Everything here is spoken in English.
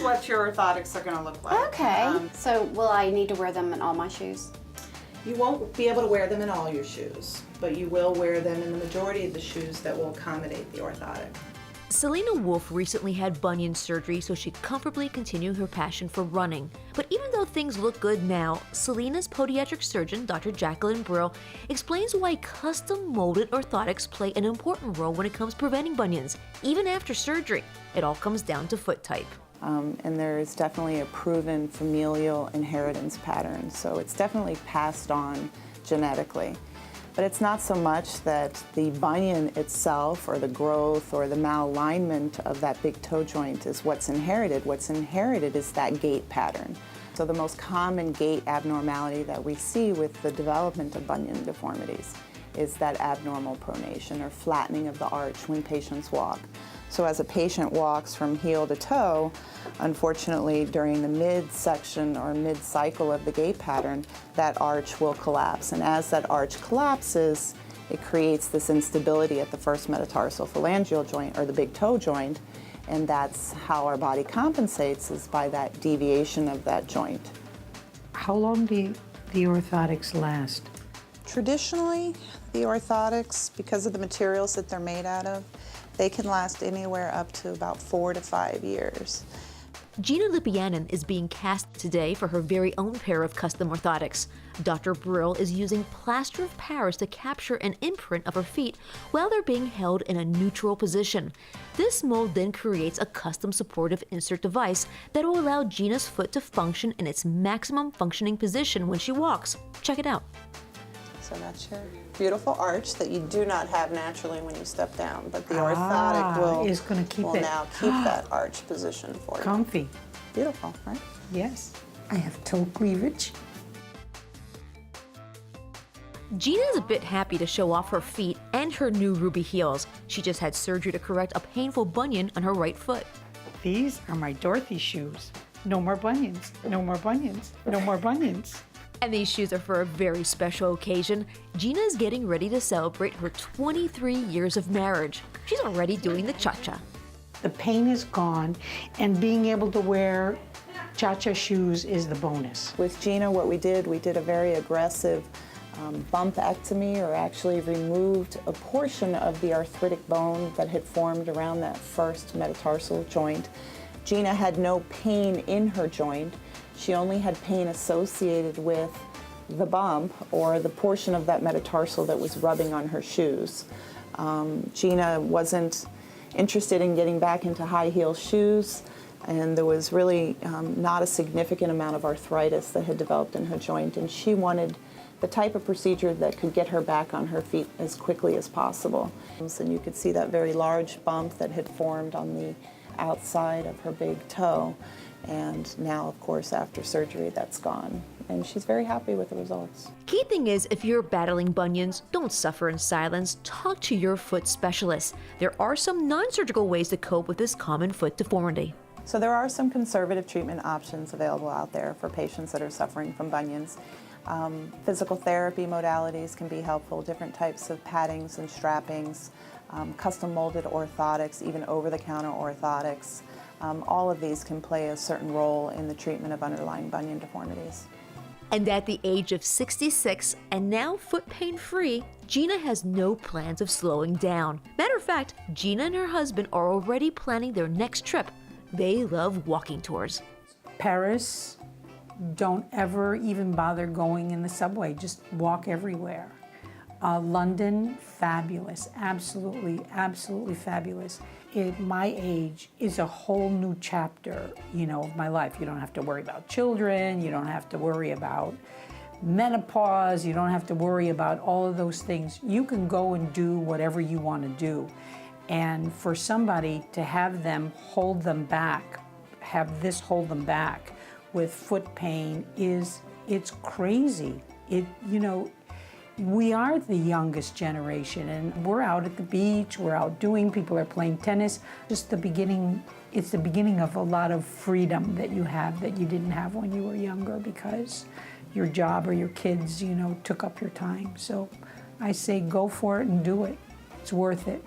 what your orthotics are going to look like. Okay. So will I need to wear them in all my shoes? You won't be able to wear them in all your shoes, but you will wear them in the majority of the shoes that will accommodate the orthotic. Selena Wolf recently had bunion surgery so she could comfortably continue her passion for running. But even though things look good now, Selena's podiatric surgeon, Dr. Jacqueline Brill, explains why custom-molded orthotics play an important role when it comes to preventing bunions, even after surgery. It all comes down to foot type. And there is definitely a proven familial inheritance pattern, so it's definitely passed on genetically. But it's not so much that the bunion itself or the growth or the malalignment of that big toe joint is what's inherited. What's inherited is that gait pattern. So the most common gait abnormality that we see with the development of bunion deformities is that abnormal pronation or flattening of the arch when patients walk. So as a patient walks from heel to toe, unfortunately during the midsection or mid-cycle of the gait pattern, that arch will collapse. And as that arch collapses, it creates this instability at the first metatarsal phalangeal joint or the big toe joint, and that's how our body compensates, is by that deviation of that joint. How long do the orthotics last? Traditionally, the orthotics, because of the materials that they're made out of, they can last anywhere up to about 4 to 5 years. Gina Lipianen is being cast today for her very own pair of custom orthotics. Dr. Brill is using plaster of Paris to capture an imprint of her feet while they're being held in a neutral position. This mold then creates a custom supportive insert device that will allow Gina's foot to function in its maximum functioning position when she walks. Check it out. So that's your beautiful arch that you do not have naturally when you step down, but the orthotic will now keep that arch position for you. Comfy. Beautiful, right? Yes. I have toe cleavage. Gina is a bit happy to show off her feet and her new ruby heels. She just had surgery to correct a painful bunion on her right foot. These are my Dorothy shoes. No more bunions. No more bunions. No more bunions. And these shoes are for a very special occasion. Gina is getting ready to celebrate her 23 years of marriage. She's already doing the cha-cha. The pain is gone, and being able to wear cha-cha shoes is the bonus. With Gina, what we did a very aggressive bumpectomy, or actually removed a portion of the arthritic bone that had formed around that first metatarsal joint. Gina had no pain in her joint. She only had pain associated with the bump or the portion of that metatarsal that was rubbing on her shoes. Gina wasn't interested in getting back into high heel shoes, and there was really not a significant amount of arthritis that had developed in her joint, and she wanted the type of procedure that could get her back on her feet as quickly as possible. And you could see that very large bump that had formed on the outside of her big toe. And now, of course, after surgery, that's gone. And she's very happy with the results. Key thing is, if you're battling bunions, don't suffer in silence. Talk to your foot specialist. There are some non-surgical ways to cope with this common foot deformity. So there are some conservative treatment options available out there for patients that are suffering from bunions. Physical therapy modalities can be helpful, different types of paddings and strappings, custom molded orthotics, even over-the-counter orthotics. All of these can play a certain role in the treatment of underlying bunion deformities. And at the age of 66 and now foot pain-free, Gina has no plans of slowing down. Matter of fact, Gina and her husband are already planning their next trip. They love walking tours. Paris, don't ever even bother going in the subway, just walk everywhere. London, fabulous, absolutely, absolutely fabulous. At my age is a whole new chapter, of my life. You don't have to worry about children, you don't have to worry about menopause, you don't have to worry about all of those things. You can go and do whatever you want to do. And for somebody to have them hold them back, have this hold them back with foot pain it's crazy. We are the youngest generation, and we're out at the beach, we're out doing, people are playing tennis. Just the beginning, it's the beginning of a lot of freedom that you have that you didn't have when you were younger because your job or your kids, took up your time. So I say go for it and do it. It's worth it.